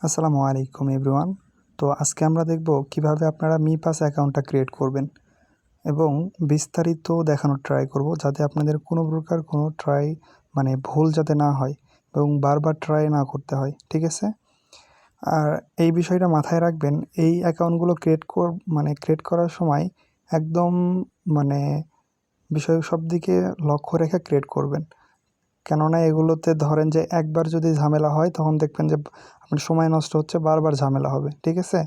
আসসালামু আলাইকুম এভরিওয়ান। তো আজকে আমরা দেখব কিভাবে আপনারা মিপাস অ্যাকাউন্টটা ক্রিয়েট করবেন এবং বিস্তারিত দেখানোর ট্রাই করব যাতে আপনাদের কোনো প্রকার কোনো ভুল যাতে না হয় এবং বারবার ট্রাই না করতে হয়, ঠিক আছে? আর এই বিষয়টা মাথায় রাখবেন, এই অ্যাকাউন্টগুলো ক্রিয়েট করার সময় একদম মানে বিষয় সব দিকে লক্ষ্য রেখে ক্রিয়েট করবেন। কেননা এগুলোতে ধরেন যে একবার যদি ঝামেলা হয় তখন দেখবেন যে আপনার সময় নষ্ট হচ্ছে, বারবার ঝামেলা হবে, ঠিক আছে?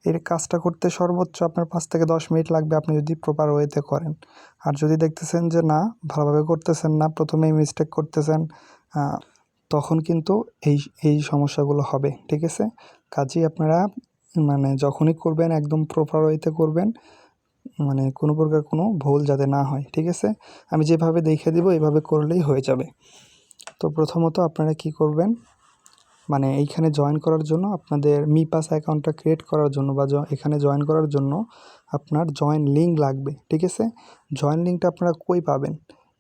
এর কাজটা করতে সর্বোচ্চ আপনার 5 থেকে 10 মিনিট লাগবে আপনি যদি প্রপার ওয়েতে করেন। আর যদি দেখতেছেন যে না, ভালোভাবে করতেছেন না, প্রথমেই মিস্টেক করতেছেন, তখন কিন্তু এই এই সমস্যাগুলো হবে, ঠিক আছে? কাজেই আপনারা যখনই করবেন একদম প্রপার ওয়েতে করবেন, কোনো প্রকার কোনো ভুল যাতে না হয়, ঠিক আছে? আমি যেভাবে দেখিয়ে দিব এভাবে করলেই হয়ে যাবে। তো প্রথমত আপনারা কি করবেন, এইখানে জয়েন করার জন্য আপনাদের মিপাস অ্যাকাউন্টটা ক্রিয়েট করার জন্য বা এখানে জয়েন করার জন্য আপনার জয়েন লিঙ্ক লাগবে, ঠিক আছে? জয়েন লিঙ্কটা আপনারা কই পাবেন?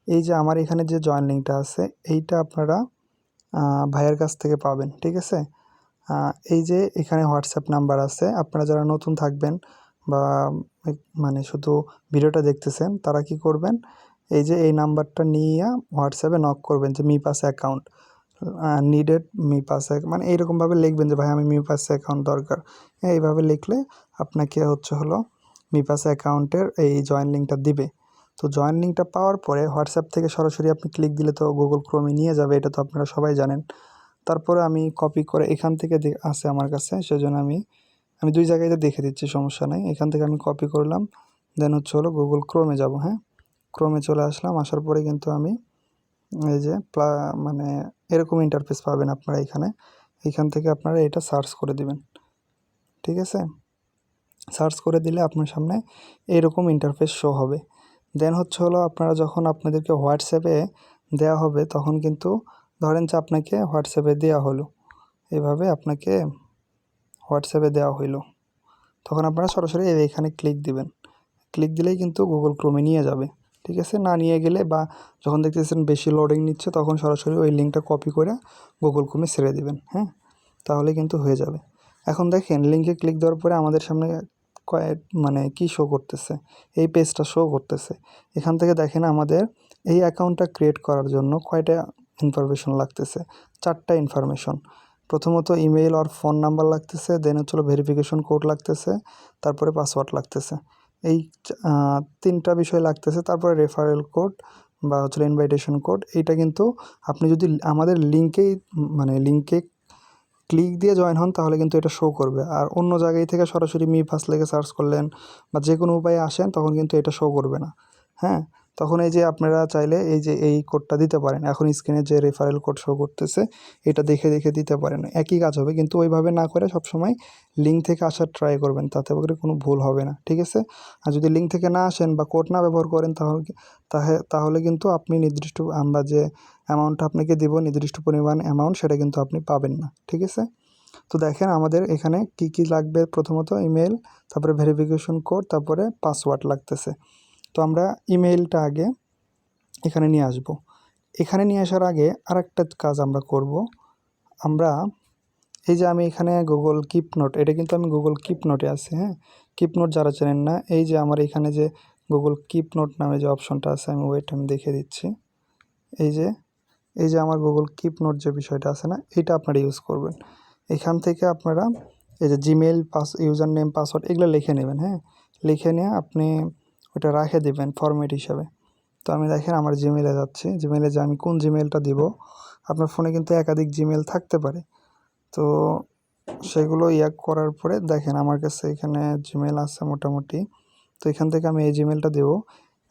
এই যে আমার এখানে যে জয়েন লিঙ্কটা আছে এইটা আপনারা ভাইয়ের কাছ থেকে পাবেন, ঠিক আছে? এই যে এখানে হোয়াটসঅ্যাপ নাম্বার আছে, আপনারা যারা নতুন থাকবেন বা শুধু ভিডিওটা দেখতেছেন তারা কি করবেন, এই যে এই নাম্বারটা নিয়ে হোয়াটসঅ্যাপে নক করবেন যে মিপাস অ্যাকাউন্ট নিডেড মিপাস এইরকমভাবে লিখবেন যে ভাই আমি মিপাস অ্যাকাউন্ট দরকার। এইভাবে লিখলে আপনাকে মিপাস অ্যাকাউন্টের এই জয়েন লিঙ্কটা দিবে। তো জয়েন লিঙ্কটা পাওয়ার পরে হোয়াটসঅ্যাপ থেকে সরাসরি আপনি ক্লিক দিলে তো গুগল ক্রোমে নিয়ে যাবে, এটা তো আপনারা সবাই জানেন। তারপরে আমি কপি করে এখান থেকে আছে আমার কাছে, সেজন্য আমি 2 জায়গায় দেখে দিচ্ছি, সমস্যা নেই। এখান থেকে আমি কপি করলাম, দেন গুগল ক্রোমে যাব। হ্যাঁ, ক্রোমে চলে আসলাম। আসার পরে কিন্তু আমি এই যে এরকম ইন্টারফেস পাবেন আপনারা এইখান থেকে আপনারা এটা সার্চ করে দিবেন, ঠিক আছে? সার্চ করে দিলে আপনার সামনে এরকম ইন্টারফেস শো হবে। দেন আপনারা যখন আপনাদেরকে হোয়াটসঅ্যাপে দেওয়া হবে তখন কিন্তু ধরেন যে আপনাকে হোয়াটসঅ্যাপে দেওয়া হলো, এভাবে আপনাকে হোয়াটসঅ্যাপে দেওয়া হইলো, তখন আপনারা সরাসরি এখানে ক্লিক দিবেন। ক্লিক দিলেই কিন্তু গুগল ক্রোমে নিয়ে যাবে, ঠিক আছে? না নিয়ে গেলে বা যখন দেখতেছেন বেশি লোডিং নিচ্ছে তখন সরাসরি ওই লিঙ্কটা কপি করে গুগল ক্রোমে ছেড়ে দিবেন। হ্যাঁ, তাহলে কিন্তু হয়ে যাবে। এখন দেখেন লিঙ্কে ক্লিক দেওয়ার পরে আমাদের সামনে কি শো করতেছে, এই পেজটা শো করতেছে। এখান থেকে দেখেন আমাদের এই অ্যাকাউন্টটা ক্রিয়েট করার জন্য কয়টা ইনফরমেশন লাগতেছে। 4টা ইনফরমেশন। প্রথমত ইমেইল আর ফোন নাম্বার লাগতেছে, দেন ভেরিফিকেশন কোড লাগতেছে, তারপরে পাসওয়ার্ড লাগতেছে। এই 3টা বিষয় লাগতেছে। তারপরে রেফারেল কোড বা ইনভাইটেশন কোড। এইটা কিন্তু আপনি যদি আমাদের লিঙ্কে ক্লিক দিয়ে জয়েন হন তাহলে কিন্তু এটা শো করবে। আর অন্য জায়গায় থেকে সরাসরি মিপাস লিখে সার্চ করলেন বা যে কোনো উপায়ে আসেন তখন কিন্তু এটা শো করবে না। হ্যাঁ, তখন এই যে আপনারা চাইলে এই যে এই কোডটা দিতে পারেন। এখন স্ক্রিনে যে রেফারেল কোড শো করতেছে এটা দেখে দেখে দিতে পারেন, একই কাজ হবে। কিন্তু ওইভাবে না করে সবসময় লিঙ্ক থেকে আসার ট্রাই করবেন, তাতে করে কোনো ভুল হবে না, ঠিক আছে? আর যদি লিঙ্ক থেকে না আসেন বা কোড না ব্যবহার করেন তাহলে কিন্তু আপনি আমরা যে অ্যামাউন্টটা আপনাকে দেব, নির্দিষ্ট পরিমাণ অ্যামাউন্ট, সেটা কিন্তু আপনি পাবেন না, ঠিক আছে? তো দেখেন আমাদের এখানে কি কি লাগবে। প্রথমত ইমেল, তারপরে ভেরিফিকেশন কোড, তারপরে পাসওয়ার্ড লাগতেছে। তো আমরা ইমেইলটা আগে এখানে নিয়ে আসব। এখানে নিয়ে আসার আগে আরেকটা কাজ আমরা করব। আমরা এই যে আমি এখানে গুগল কিপ নোট, এটা কিন্তু আমি গুগল কিপ নোটে আছি। হ্যাঁ, কিপ নোট যারা চেনেন না, এই যে আমার এখানে যে গুগল কিপ নোট নামে যে অপশনটা আছে, আমি দেখিয়ে দিচ্ছি। এই যে আমার গুগল কিপ নোট যে বিষয়টা আছে না, এটা আপনারা ইউজ করবেন। এখান থেকে আপনারা এই যে জিমেইল, ইউজার নেম, পাসওয়ার্ড এগুলো লিখে নেবেন। হ্যাঁ, লিখে নিয়ে আপনি ওটা রেখে দেবেন ফরম্যাট হিসাবে। তো আমি দেখেন আমার জিমেইলে যাচ্ছি। জিমেইলে যে আমি কোন জিমেইলটা দিব, আপনার ফোনে কিন্তু একাধিক জিমেইল থাকতে পারে। তো সেগুলো করার পরে দেখেন আমার কাছে এখানে জিমেইল আছে মোটামুটি। তো এখান থেকে আমি এই জিমেইলটা দেব।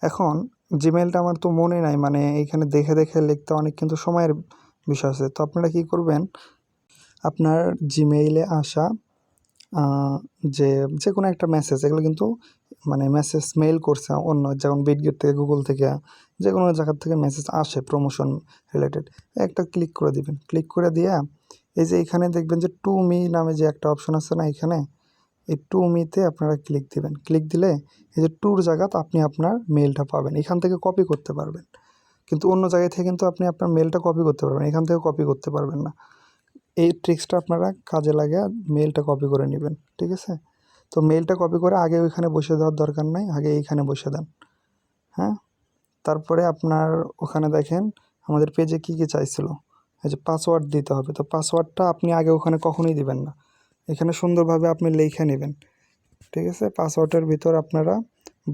এখন জিমেইলটা আমার তো মনে নাই, এইখানে দেখে দেখে লিখতে অনেক কিন্তু সময়ের বিষয় আছে। তো আপনারা কি করবেন, আপনার জিমেইলে আসা যে কোনো একটা মেসেজ, এগুলো কিন্তু মেসেজ মেইল করছে অন্য, যেমন বিটগেট থেকে, গুগল থেকে, যে কোনো জায়গার থেকে মেসেজ আসে প্রমোশন রিলেটেড, একটা ক্লিক করে দিবেন। ক্লিক করে দিয়ে এই যে এখানে দেখবেন যে টু মি নামে যে একটা অপশন আছে না, এখানে এই টু মিতে আপনারা ক্লিক দিবেন। ক্লিক দিলে এই যে টুর জায়গাতে আপনি আপনার মেইলটা পাবেন, এখান থেকে কপি করতে পারবেন। কিন্তু অন্য জায়গায় থেকে কিন্তু আপনি আপনার মেইলটা কপি করতে পারবেন, এখান থেকে কপি করতে পারবেন না। এই ট্রিক্সটা আপনারা কাজে লাগিয়ে মেলটা কপি করে নেবেন, ঠিক আছে? তো মেলটা কপি করে আগে ওইখানে বসিয়ে দেওয়ার দরকার নাই, আগে এইখানে বসিয়ে দেন, হ্যাঁ? তারপরে আপনার ওখানে দেখেন আমাদের পেজে কী কী চাইছিল, এই যে পাসওয়ার্ড দিতে হবে। তো পাসওয়ার্ডটা আপনি আগে ওখানে কখনোই দিবেন না, এখানে সুন্দরভাবে আপনি লিখে নেবেন, ঠিক আছে? পাসওয়ার্ডের ভিতর আপনারা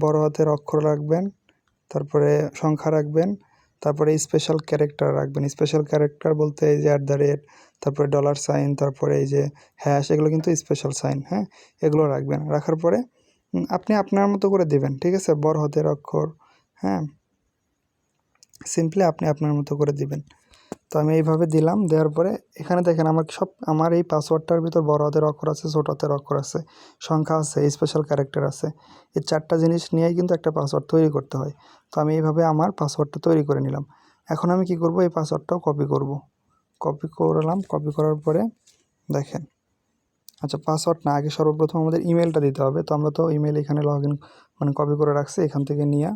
বড় হাতের অক্ষর রাখবেন, তারপরে সংখ্যা রাখবেন, তারপরে স্পেশাল ক্যারেক্টার রাখবেন। স্পেশাল ক্যারেক্টার বলতে এই যে @, তারপরে $সাইন, তারপরে এই যে হ্যাশ, এগুলো কিন্তু স্পেশাল সাইন, হ্যাঁ? এগুলো রাখবেন। রাখার পরে আপনি আপনার মতো করে দেবেন, ঠিক আছে? বড় হাতের অক্ষর, হ্যাঁ? সিম্পলি আপনি আপনার মতো করে দিবেন। তো আমি এইভাবে দিলাম, দেওয়ার পরে এখানে দেখেন আমার এই পাসওয়ার্ডটার ভিতর বড় হাতের অক্ষর আছে, ছোট হাতের অক্ষর আছে, সংখ্যা আছে, স্পেশাল ক্যারেক্টার আছে। এই 4টা জিনিস নিয়েই কিন্তু একটা পাসওয়ার্ড তৈরি করতে হয়। তো আমি এইভাবে আমার পাসওয়ার্ডটা তৈরি করে নিলাম। এখন আমি কি করব, এই পাসওয়ার্ডটাও কপি করব। কপি করলাম, কপি করার পরে দেখেন, আচ্ছা পাসওয়ার্ড না, আগে সর্বপ্রথম আমাদের ইমেলটা দিতে হবে। তো আমরা তো ইমেল এখানে মানে কপি করে রাখছি, এখান থেকে নিয়ে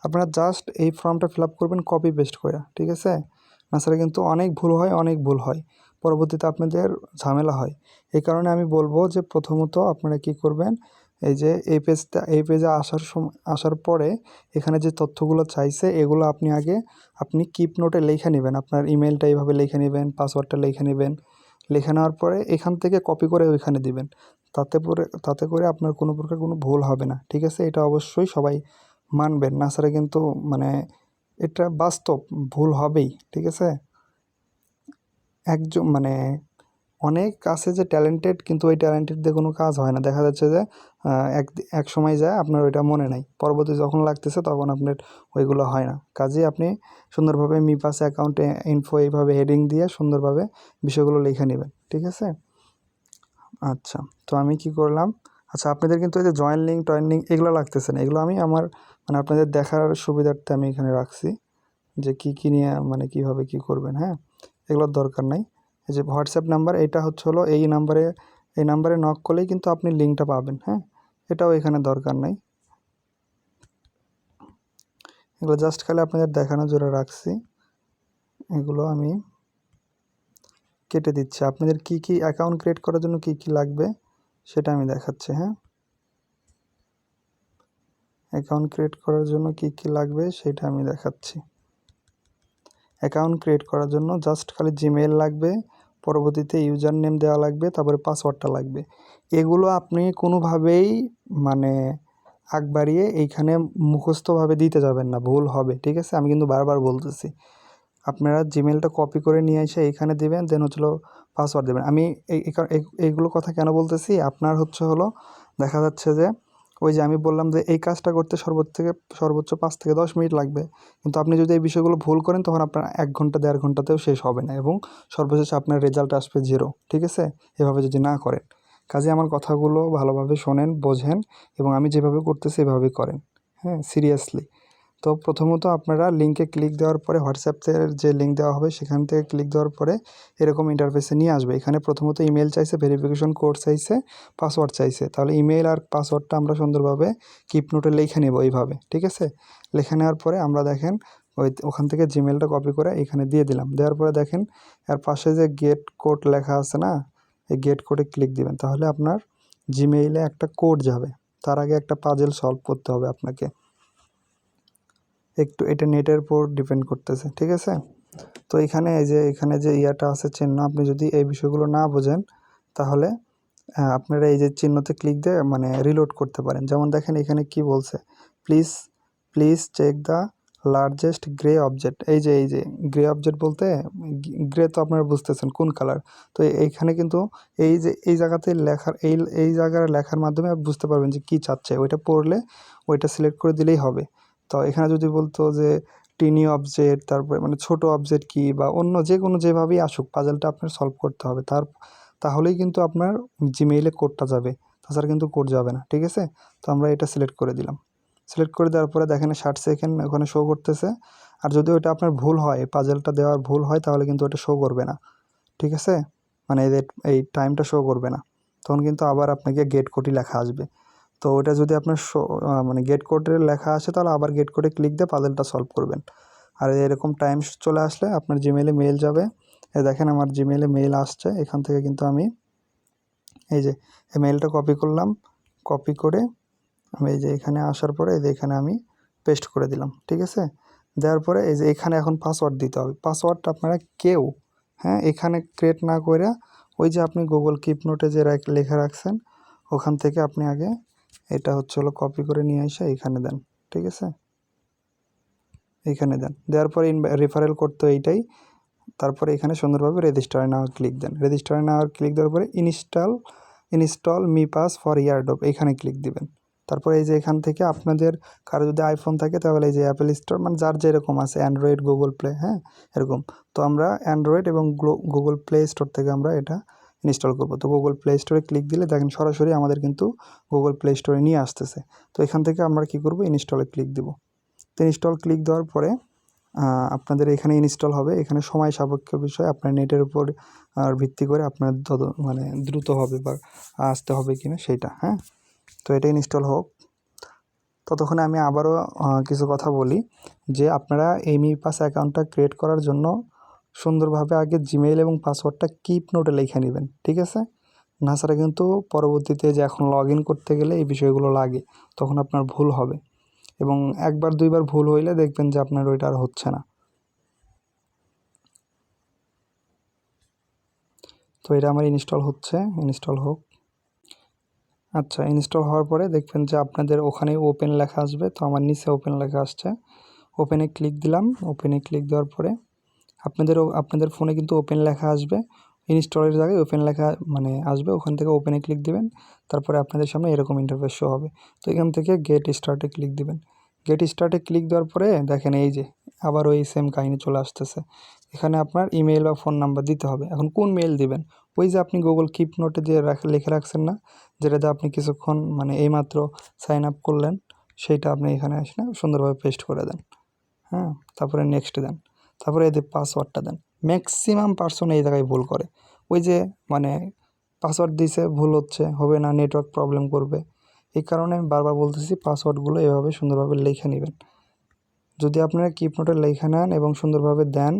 আপনারা জাস্ট এই ফর্মটা ফিল আপ করবেন কপি পেস্ট করে, ঠিক আছে? না ছাড়া কিন্তু অনেক ভুল হয়, পরবর্তীতে আপনাদের ঝামেলা হয়। এই কারণে আমি বলবো যে প্রথমত আপনারা কি করবেন, এই যে এই পেজে আসার পরে এখানে যে তথ্যগুলো চাইছে এগুলো আপনি কিপ নোটে লিখে নেবেন। আপনার ইমেলটা এইভাবে লিখে নেবেন, পাসওয়ার্ডটা লিখে নেবেন। লিখে নেওয়ার পরে এখান থেকে কপি করে ওইখানে দিবেন। তাতে করে আপনার কোনো প্রকার কোনো ভুল হবে না, ঠিক আছে? এটা অবশ্যই সবাই মানবেন, না ছাড়া কিন্তু মানে এটা বাস্তব, ভুল হবেই, ঠিক আছে? একজন মানে অনেক আছে যে ট্যালেন্টেড, কিন্তু ওই ট্যালেন্টেড দিয়ে কোনো কাজ হয় না। দেখা যাচ্ছে যে এক সময় যায় আপনার ওইটা মনে নাই, পরবর্তী যখন লাগতেছে তখন আপনার ওইগুলো হয় না। কাজেই আপনি সুন্দরভাবে মিপাস অ্যাকাউন্টে ইনফো এইভাবে হেডিং দিয়ে সুন্দরভাবে বিষয়গুলো লিখে নেবেন, ঠিক আছে? আচ্ছা, তো আমি কি করলাম, আচ্ছা আপনাদের কিন্তু এই যে জয়েন লিঙ্ক এগুলো লাগতেছে না, এগুলো আমি আমার মানে আপনাদের দেখার সুবিধার্থে আমি এখানে রাখছি যে কী নিয়ে মানে কীভাবে কী করবেন, হ্যাঁ? এগুলোর দরকার নাই। এই যে হোয়াটসঅ্যাপ নাম্বার, এটা হলো এই নাম্বারে নক করলেই কিন্তু আপনি লিঙ্কটা পাবেন, হ্যাঁ? এটাও এখানে দরকার নাই, এগুলো জাস্ট খালি আপনাদের দেখানোর জন্য রাখছি। এগুলো আমি কেটে দিচ্ছি। আপনাদের কি অ্যাকাউন্ট ক্রিয়েট করার জন্য কি লাগবে সেটা আমি দেখাচ্ছি, হ্যাঁ? অ্যাকাউন্ট ক্রিয়েট করার জন্য কি লাগবে সেটা আমি দেখাচ্ছি। অ্যাকাউন্ট ক্রিয়েট করার জন্য জাস্ট খালি জিমেইল লাগবে, পরবর্তীতে ইউজার নেম দেওয়া লাগবে, তারপরে পাসওয়ার্ডটা লাগবে। এগুলো আপনি কোনোভাবেই মানে আগ বাড়িয়ে এইখানে মুখস্থভাবে দিতে যাবেন না, ভুল হবে, ঠিক আছে? আমি কিন্তু বারবার বলতেছি, আপনারা জিমেইলটা কপি করে নিয়ে এসে এইখানে দেবেন, দেন পাসওয়ার্ড দেবেন। আমি এইগুলো কথা কেন বলতেছি, আপনার দেখা যাচ্ছে যে ওই যে আমি বললাম যে এই কাজটা করতে সর্বোচ্চ 5 থেকে 10 মিনিট লাগবে, কিন্তু আপনি যদি এই বিষয়গুলো ভুল করেন তখন আপনার 1 ঘন্টা 1.5 ঘন্টাতেও শেষ হবে না, এবং সর্বশেষে আপনার রেজাল্ট আসবে 0, ঠিক আছে? এভাবে যদি না করেন, কাজে আমার কথাগুলো ভালোভাবে শোনেন, বোঝেন, এবং আমি যেভাবে করতেছি এভাবেই করেন, হ্যাঁ? সিরিয়াসলি। তো প্রথমত আপনারা লিঙ্কে ক্লিক দেওয়ার পরে, হোয়াটসঅ্যাপের যে লিঙ্ক দেওয়া হবে সেখান থেকে ক্লিক দেওয়ার পরে এরকম ইন্টারফেসে নিয়ে আসবে। এখানে প্রথমত ইমেল চাইছে, ভেরিফিকেশন কোড চাইছে, পাসওয়ার্ড চাইছে। তাহলে ইমেল আর পাসওয়ার্ডটা আমরা সুন্দরভাবে কিপ নোটে লিখে নেব এইভাবে, ঠিক আছে? লিখে নেওয়ার পরে আমরা দেখেন ওখান থেকে জিমেলটা কপি করে এখানে দিয়ে দিলাম। দেওয়ার পরে দেখেন এর পাশে যে গেট কোড লেখা আছে না, এই গেট কোডে ক্লিক দিবেন, তাহলে আপনার জিমেইলে একটা কোড যাবে। তার আগে একটা পাজেল সলভ করতে হবে আপনাকে, একটু এটা নেটের উপর ডিপেন্ড করতেছে, ঠিক আছে? তো এখানে যে ইয়াটা আছে চিহ্ন, আপনি যদি এই বিষয়গুলো না বোঝেন তাহলে আপনারা এই যে চিহ্নতে ক্লিক দিয়ে মানে রিলোড করতে পারেন। যেমন দেখেন এখানে কি বলছে, please please check the largest grey object. এই যে গ্রে অবজেক্ট বলতে গ্রে তো আপনারা বুঝতেছেন কোন কালার। তো এইখানে কিন্তু এই জায়গাতে লেখার এই জায়গার লেখার মাধ্যমে আপনি বুঝতে পারবেন যে কী চাচ্ছে, ওইটা পড়লে ওইটা সিলেক্ট করে দিলেই হবে। তো এখানে যদি বলতো যে টিনি অবজেক্ট, তারপরে মানে ছোট অবজেক্ট কি, বা অন্য যেভাবেই আসুক পাজলটা আপনার সলভ করতে হবে, তাহলেই কিন্তু আপনার জিমেইলে কোডটা যাবে, তাছাড়া কিন্তু কোড যাবে না, ঠিক আছে? তো আমরা এটা সিলেক্ট করে দিলাম। সিলেক্ট করে দেওয়ার পরে দেখেন 60 সেকেন্ড ওখানে শো করতেছে। আর যদি ওইটা আপনার ভুল হয়, পাজলটা দেওয়ার ভুল হয়, তাহলে কিন্তু ওটা শো করবে না, ঠিক আছে? মানে এই টাইমটা শো করবে না, তখন কিন্তু আবার আপনাকে গেট কোডই লেখা আসবে। তো ওটা যদি আপনার মানে গেট কোডের লেখা আসে, তাহলে আবার গেট কোডে ক্লিক দিয়ে পাজলটা সলভ করবেন। আর এরকম টাইম চলে আসলে আপনার জিমেইলে মেল যাবে, এই দেখেন আমার জিমেইলে মেইল আসছে, এখান থেকে কিন্তু আমি এই যে এই মেইলটা কপি করলাম, কপি করে আমি এই যে এখানে আসার পরে এই যে এখানে আমি পেস্ট করে দিলাম, ঠিক আছে। দেওয়ার পরে এই যে এখানে এখন পাসওয়ার্ড দিতে হবে। পাসওয়ার্ডটা আপনারা কেউ এখানে ক্রিয়েট না করে ওই যে আপনি গুগল কিপ নোটে যে লেখা রাখছেন ওখান থেকে আপনি আগে এটা কপি করে নিয়ে এসে এখানে দেন, ঠিক আছে। এইখানে দেন, দেওয়ার পরে রেফারেল কোড তো এইটাই। তারপরে এখানে সুন্দরভাবে রেজিস্টারে নাওয়ার ক্লিক দেন। রেজিস্টারে নেওয়ার ক্লিক দেওয়ার পরে install me pass for airdrop এখানে ক্লিক দিবেন। তারপরে এই যে এখান থেকে আপনাদের কারো যদি আইফোন থাকে তাহলে এই যে অ্যাপেল স্টোর মানে যার যেরকম আছে অ্যান্ড্রয়েড, গুগল প্লে, এরকম। তো আমরা অ্যান্ড্রয়েড এবং গুগল প্লে স্টোর থেকে আমরা এটা ইনস্টল করব। তো গুগল প্লে স্টোরে ক্লিক দিলে দেখেন সরাসরি আমাদের কিন্তু গুগল প্লে স্টোরে নিয়ে আসতেছে। তো এখান থেকে আমরা কি করব, ইনস্টলে ক্লিক দিব। তো ইনস্টল ক্লিক দেওয়ার পরে আপনাদের এখানে ইনস্টল হবে। এখানে সময় সাপেক্ষ বিষয়, আপনার নেটের উপর ভিত্তি করে আপনার মানে দ্রুত হবে বা আসতে হবে কিনা সেইটা, তো এটা ইনস্টল হোক। ততক্ষণে আমি আবারও কিছু কথা বলি যে আপনারা এই মি পাস অ্যাকাউন্টটা ক্রিয়েট করার জন্য সুন্দরভাবে আগে জিমেইল এবং পাসওয়ার্ডটা কিপ নোটে লিখে নেবেন, ঠিক আছে। না ছাড়া কিন্তু পরবর্তীতে যে এখন লগ ইন করতে গেলে এই বিষয়গুলো লাগে, তখন আপনার ভুল হবে। এবং একবার দুইবার ভুল হইলে দেখবেন যে আপনার ওইটা আর হচ্ছে না। তো এটা আমার ইনস্টল হচ্ছে, ইনস্টল হোক। আচ্ছা, ইনস্টল হওয়ার পরে দেখবেন যে আপনাদের ওখানে ওপেন লেখা আসবে। তো আমার নিচে ওপেন লেখা আসছে, ওপেনে ক্লিক দিলাম। ওপেনে ক্লিক দেওয়ার পরে আপনাদের ফোনে কিন্তু ওপেন লেখা আসবে, ইনস্টলের জায়গায় ওপেন লেখা মানে আসবে, ওখান থেকে ওপেনে ক্লিক দিবেন। তারপরে আপনাদের সামনে এরকম ইন্টারফেস শো হবে। তো এখান থেকে গেট স্টার্টে ক্লিক দিবেন। গেট স্টার্টে ক্লিক দেওয়ার পরে দেখেন এই যে আবার ওই সেম কাহিনী চলে আসতেছে। এখানে আপনার ইমেল বা ফোন নাম্বার দিতে হবে। এখন কোন মেল দিবেন, ওই যে আপনি গুগল কিপ নোটে যে লিখে রাখছেন না, যেটাতে আপনি কিছুক্ষণ মানে এইমাত্র সাইন আপ করলেন, সেইটা আপনি এখানে আসলে সুন্দরভাবে পেস্ট করে দেন। তারপরে নেক্সট দেন, তারপরে এদের পাসওয়ার্ডটা দেন। ম্যাক্সিমাম পার্সন এই জায়গায় ভুল করে, ওই যে মানে পাসওয়ার্ড দিছে ভুল হচ্ছে, হবে না, নেটওয়ার্ক প্রবলেম করবে। এই কারণে আমি বারবার বলতেছি পাসওয়ার্ডগুলো এভাবে সুন্দরভাবে লিখে নেবেন। যদি আপনারা কিপ নোটে লিখে নেন এবং সুন্দরভাবে দেন,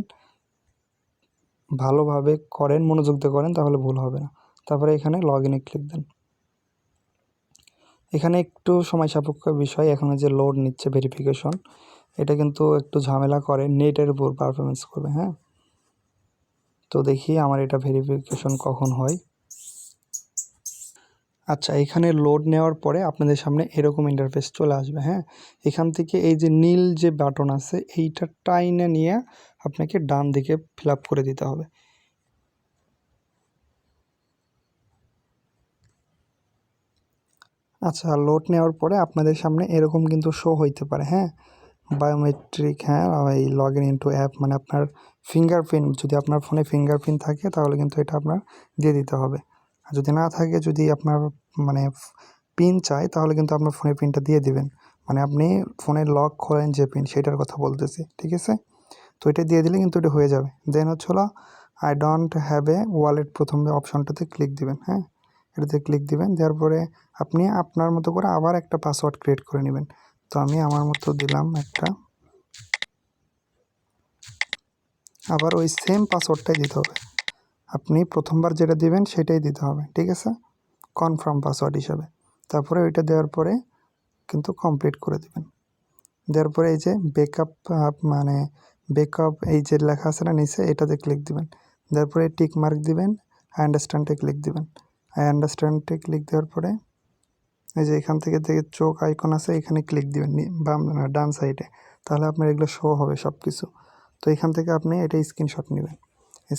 ভালোভাবে করেন, মনোযোগ দিয়ে করেন, তাহলে ভুল হবে না। তারপরে এখানে লগ ইনে ক্লিক দেন। এখানে একটু সময় সাপেক্ষ বিষয়, এখানে যে লোড নিচ্ছে ভেরিফিকেশন, এটা কিন্তু একটু ঝামেলা করে, নেটের উপর পারফরমেন্স করবে। তো দেখি আমার এটা ভেরিফিকেশন কখন হয়। আচ্ছা, এখানে লোড নেওয়ার পরে আপনাদের সামনে এরকম ইন্টারফেস চলে আসবে। এখান থেকে এই যে নীল যে বাটন আছে এইটা টাইনে নিয়ে আপনাকে ডান দিকে ফিল আপ করে দিতে হবে। আচ্ছা, লোড নেওয়ার পরে আপনাদের সামনে এরকম কিন্তু শো হইতে পারে, বায়োমেট্রিক, এই লগ ইন ইনটু অ্যাপ, মানে আপনার ফিঙ্গারপ্রিন্ট, যদি আপনার ফোনে ফিঙ্গারপ্রিন্ট থাকে তাহলে কিন্তু এটা আপনার দিয়ে দিতে হবে। আর যদি না থাকে, যদি আপনার মানে পিন চাই তাহলে কিন্তু আপনার ফোনের পিনটা দিয়ে দিবেন। মানে আপনি ফোনের লক খোলেন যে পিন, সেটার কথা বলতেছি, ঠিক আছে। তো এটা দিয়ে দিলে কিন্তু এটা হয়ে যাবে। Then I don't have a wallet, প্রথম অপশনটাতে ক্লিক দিবেন। এটাতে ক্লিক দিবেন, দেওয়ার পরে আপনি আপনার মতো করে আবার একটা পাসওয়ার্ড ক্রিয়েট করে নেবেন। তো আমি আমার মতো দিলাম একটা, আবার ওই সেম পাসওয়ার্ডটাই দিতে হবে। আপনি প্রথমবার যেটা দিবেন সেটাই দিতে হবে, ঠিক আছে, কনফার্ম পাসওয়ার্ড হিসাবে। তারপরে ওইটা দেওয়ার পরে কিন্তু কমপ্লিট করে দিবেন। দেওয়ার পরে এই যে ব্যাকআপ, মানে ব্যাকআপ এই যে লেখা আছে না নিচে, এটাতে ক্লিক দিবেন। দেওয়ার পরে টিক মার্ক দিবেন, আই আন্ডারস্ট্যান্ডে ক্লিক দিবেন। আই আন্ডারস্ট্যান্ডে ক্লিক দেওয়ার পরে এই যে এখান থেকে চোখ আইকন আছে, এখানে ক্লিক দিবেন ডান সাইডে, তাহলে আপনার এগুলো শো হবে সব কিছু। তো এখান থেকে আপনি এটা স্ক্রিনশট নেবেন।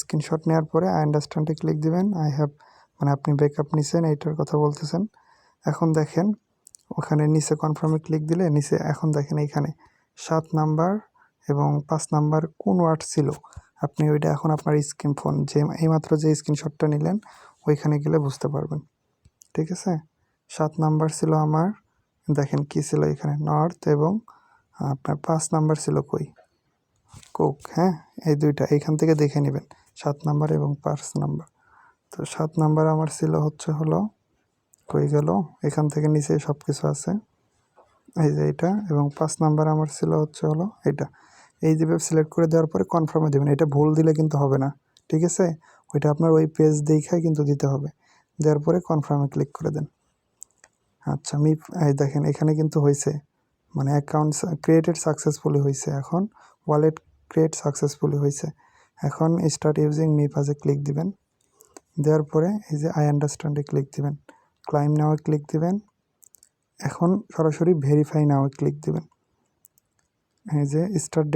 স্ক্রিনশট নেওয়ার পরে আই আন্ডারস্ট্যান্ডে ক্লিক দিবেন। আই হ্যাভ, মানে আপনি ব্যাকআপ নিছেন, এইটার কথা বলতেছেন। এখন দেখেন ওখানে নিচে কনফার্মে ক্লিক দিলে নিচে এখন দেখেন এইখানে 7 নাম্বার এবং 5 নাম্বার কোন ওয়ার্ড ছিল, আপনি ওইটা এখন আপনার ফোন যে এইমাত্র যে স্ক্রিনশটটা নিলেন ওইখানে গেলে বুঝতে পারবেন, ঠিক আছে। 7 নাম্বার ছিল আমার, দেখেন কি ছিল এখানে, নর্থ, এবং আপনার 5 নাম্বার ছিল কই, কোক। এই দুইটা এইখান থেকে দেখে নেবেন, 7 নাম্বার এবং 5 নাম্বার। তো 7 নাম্বার আমার ছিল কই গেল, এখান থেকে নিচে সব কিছু আছে, এই যে এটা, এবং 5 নাম্বার আমার ছিল এটা। এই যে সিলেক্ট করে দেওয়ার পরে কনফার্মে দেবেন, এটা ভুল দিলে কিন্তু হবে না, ঠিক আছে, ওইটা আপনার ওই পেজ দেখাই কিন্তু দিতে হবে। দেওয়ার পরে কনফার্মে ক্লিক করে দেন। আচ্ছা এই দেখেন এখানে কিন্তু হয়েছে, মানে অ্যাকাউন্ট ক্রিয়েটেড সাকসেসফুলি হয়েছে। এখন ওয়ালেট ক্রিয়েট সাকসেসফুলি হয়েছে। এখন স্টার্ট ইউজিং মিপাসে ক্লিক দিবেন। দেওয়ার পরে এই যে আই আন্ডারস্ট্যান্ডে ক্লিক দিবেন, ক্লাইম নাও ক্লিক দিবেন। এখন সরাসরি ভেরিফাই নাও ক্লিক দিবেন। এই যে স্টার্ট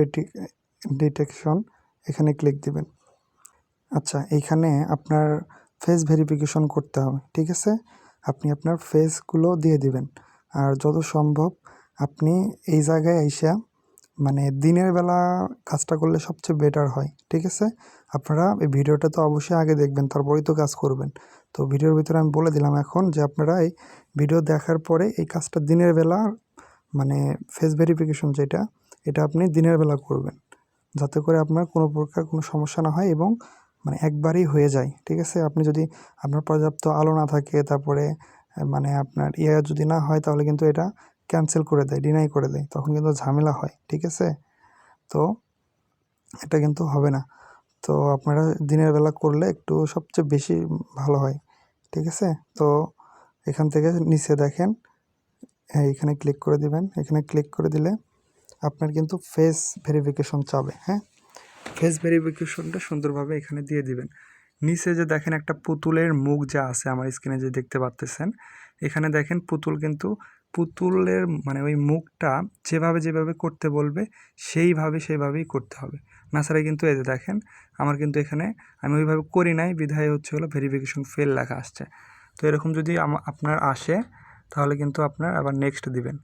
ডিটেকশন এখানে ক্লিক দিবেন। আচ্ছা, এইখানে আপনার ফেস ভেরিফিকেশন করতে হবে, ঠিক আছে। আপনি আপনার ফেসগুলো দিয়ে দিবেন। আর যত সম্ভব আপনি এই জায়গায় আইসা মানে দিনের বেলা কাজটা করলে সবচেয়ে বেটার হয়, ঠিক আছে। আপনারা এই ভিডিওটা তো অবশ্যই আগে দেখবেন, তারপরেই তো কাজ করবেন। তো ভিডিওর ভিতরে আমি বলে দিলাম এখন যে আপনারা এই ভিডিও দেখার পরে এই কাজটা দিনের বেলা মানে ফেস ভেরিফিকেশন যেটা, এটা আপনি দিনের বেলা করবেন, যাতে করে আপনার কোনো প্রকার কোনো সমস্যা না হয় এবং মানে একবারেই হয়ে যায়, ঠিক আছে। আপনি যদি আপনার পর্যাপ্ত আলো না থাকে, তারপরে মানে আপনার যদি না হয়, তাহলে কিন্তু এটা ক্যান্সেল করে দেয়, ডিনাই করে দেয়, তখন কিন্তু ঝামেলা হয়, ঠিক আছে। তো এটা কিন্তু হবে না। তো আপনারা দিনের বেলা করলে একটু সবচেয়ে বেশি ভালো হয়, ঠিক আছে। তো এখান থেকে নিচে দেখেন এইখানে ক্লিক করে দিবেন। এখানে ক্লিক করে দিলে আপনার কিন্তু ফেস ভেরিফিকেশন চাবে। হ্যাঁ, ফেস ভেরিফিকেশনটা সুন্দরভাবে এখানে দিয়ে দিবেন। নিচে যে দেখেন একটা পুতুলের মুখ যা আছে আমার স্ক্রিনে যে দেখতে পাচ্ছেন, এখানে দেখেন পুতুল, কিন্তু পুতুলের মানে ওই মুখটা যেভাবে করতে বলবে সেইভাবেই করতে হবে। না ছাড়া কিন্তু এই যে দেখেন আমার কিন্তু এখানে আমি ওইভাবে করি নাই, বিধায় হলো ভেরিফিকেশন ফেল লেখা আসছে। তো এরকম যদি আপনার আসে, তাহলে কিন্তু আপনার আবার নেক্সট দিবেন।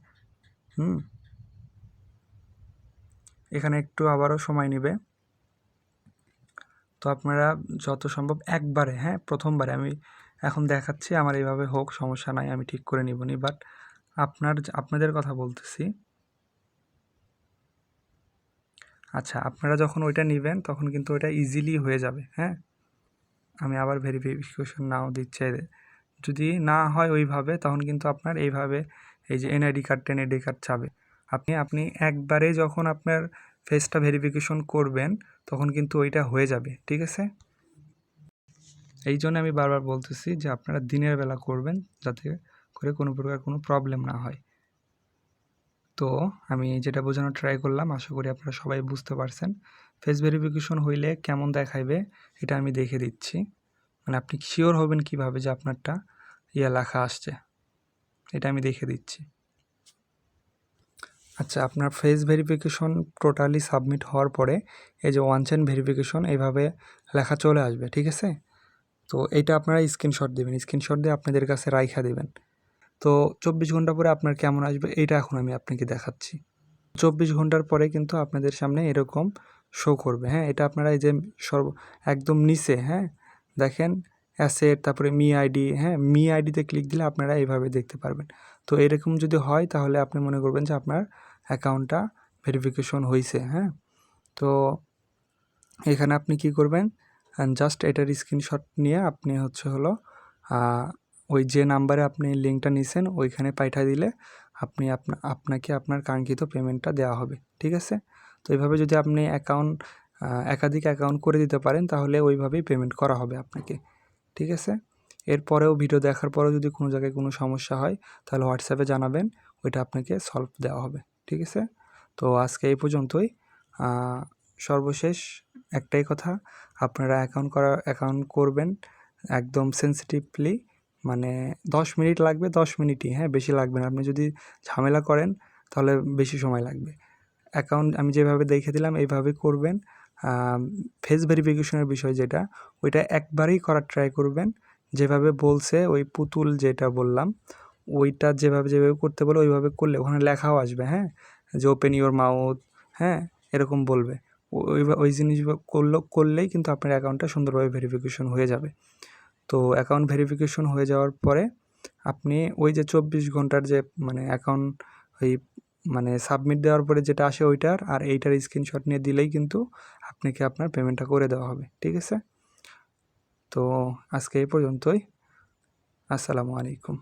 এখানে একটু আবারও সময় নেবে। তো আপনারা যত সম্ভব একবারে, হ্যাঁ, প্রথমবারে আমি এখন দেখাচ্ছি, আমার এইভাবে হোক, সমস্যা নাই, আমি ঠিক করে নিবনি। বাট আপনাদের কথা বলতেছি। আচ্ছা, আপনারা যখন ওইটা নেবেন তখন কিন্তু ওইটা ইজিলি হয়ে যাবে। হ্যাঁ, আমি আবার ভেরিফিকেশন নাও দিচ্ছে। যদি না হয় ওইভাবে, তখন কিন্তু আপনার এইভাবে এই যে এনআইডি কার্ড চাবে। আপনি একবারে যখন আপনার ফেসটা ভেরিফিকেশন করবেন, তখন কিন্তু ওইটা হয়ে যাবে, ঠিক আছে। এই জন্য আমি বারবার বলতেছি যে আপনারা দিনের বেলা করবেন, যাতে করে কোনো প্রকার কোনো প্রবলেম না হয়। তো আমি যেটা বোঝানোর ট্রাই করলাম, আশা করি আপনারা সবাই বুঝতে পারছেন। ফেস ভেরিফিকেশন হইলে কেমন দেখাইবে এটা আমি দেখে দিচ্ছি, মানে আপনি শিওর হবেন কিভাবে যে আপনারটা লেখা আসছে, এটা আমি দেখে দিচ্ছি। আচ্ছা, আপনার ফেস ভেরিফিকেশন টোটালি সাবমিট হওয়ার পরে এই যে ওয়ান টাইম ভেরিফিকেশন এইভাবে লেখা চলে আসবে, ঠিক আছে। তো এইটা আপনারা স্ক্রিনশট দেবেন, স্ক্রিনশট দিয়ে আপনাদের কাছে রাইখা দেবেন। তো 24 ঘন্টা পরে আপনার কেমন আসবে এইটা এখন আমি আপনাকে দেখাচ্ছি। 24 ঘন্টার পরে কিন্তু আপনাদের সামনে এরকম শো করবে। হ্যাঁ, এটা আপনারা এই যে একদম নিচে, হ্যাঁ, দেখেন অ্যাসেট, তারপরে মি আইডি, হ্যাঁ, মি আইডিতে ক্লিক দিলে আপনারা এইভাবে দেখতে পারবেন। তো এরকম যদি হয়, তাহলে আপনি মনে করবেন যে আপনার অ্যাকাউন্টটা ভেরিফিকেশন হয়েছে। হ্যাঁ, তো এখানে আপনি কি করবেন, জাস্ট এটার স্ক্রিনশট নিয়ে আপনি হলো ওই যে নাম্বারে আপনি লিঙ্কটা নিছেন ওইখানে পাঠিয়ে দিলে আপনাকে আপনার কাঙ্ক্ষিত পেমেন্টটা দেওয়া হবে, ঠিক আছে। তো এইভাবে যদি আপনি একাধিক অ্যাকাউন্ট করে দিতে পারেন, তাহলে ওইভাবেই পেমেন্ট করা হবে আপনাকে, ঠিক আছে। এরপরেও ভিডিও দেখার পরেও যদি কোনো জায়গায় কোনো সমস্যা হয়, তাহলে হোয়াটসঅ্যাপে জানাবেন, ওইটা আপনাকে সলভ দেওয়া হবে, ঠিক আছে। তো আজকে এই পর্যন্তই। সর্বশেষ একটাই কথা, আপনারা অ্যাকাউন্ট করবেন একদম সেন্সিটিভলি, মানে 10 মিনিট লাগবে, 10 মিনিটই, হ্যাঁ, বেশি লাগবে না। আপনি যদি ঝামেলা করেন তাহলে বেশি সময় লাগবে। অ্যাকাউন্ট আমি যেভাবে দেখে দিলাম এইভাবেই করবেন। ফেস ভেরিফিকেশনের বিষয় যেটা, ওইটা একবারেই করার ট্রাই করবেন, যেভাবে বলছে ওই পুতুল যেটা বললাম, ওইটা যেভাবে করতে বলে ওইভাবে করলে ওখানে লেখাও আসবে, হ্যাঁ, যে ওপেন ইওর মাউথ, হ্যাঁ, এরকম বলবে। ওই জিনিসগুলো করলেই কিন্তু আপনার অ্যাকাউন্টটা সুন্দরভাবে ভেরিফিকেশন হয়ে যাবে। তো অ্যাকাউন্ট ভেরিফিকেশন হয়ে যাওয়ার পরে আপনি ওই যে 24 ঘন্টার যে মানে অ্যাকাউন্ট ওই মানে সাবমিট দেওয়ার পরে যেটা আসে ওইটার আর এইটার স্ক্রিনশট নিয়ে দিলেই কিন্তু আপনাকে আপনার পেমেন্টটা করে দেওয়া হবে, ঠিক আছে। তো আজকে এই পর্যন্তই। আসসালামু আলাইকুম।